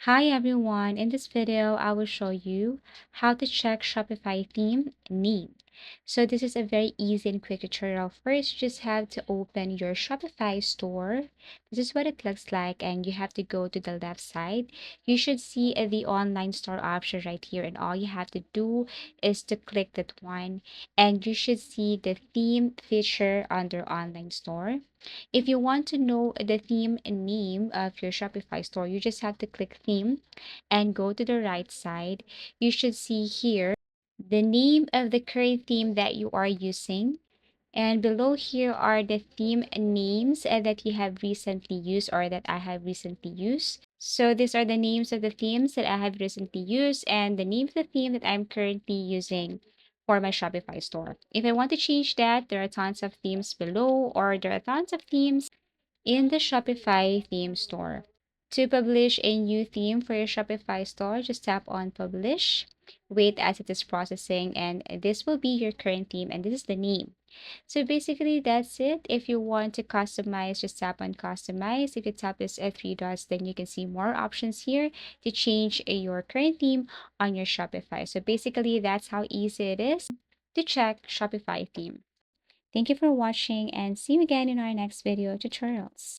Hi everyone, in this video I will show you how to check Shopify theme name. So this is a very easy and quick tutorial. First, you just have to open your Shopify store. This is what it looks like, and you have to go to the left side. You should see the online store option right here, and all you have to do is to click that one, and you should see the theme feature under online store. If you want to know the theme and name of your Shopify store, you just have to click theme and go to the right side. You should see here the name of the current theme that you are using. And below here are the theme names that you have recently used or that I have recently used. So these are the names of the themes that I have recently used and the name of the theme that I'm currently using for my Shopify store. If I want to change that, there are tons of themes below, or there are tons of themes in the Shopify theme store. To publish a new theme for your Shopify store, just tap on publish, wait as it is processing, and this will be your current theme, and this is the name. So basically, that's it. If you want to customize, just tap on customize. If you tap this three dots, then you can see more options here to change your current theme on your Shopify. So basically, that's how easy it is to check Shopify theme. Thank you for watching and see you again in our next video tutorials.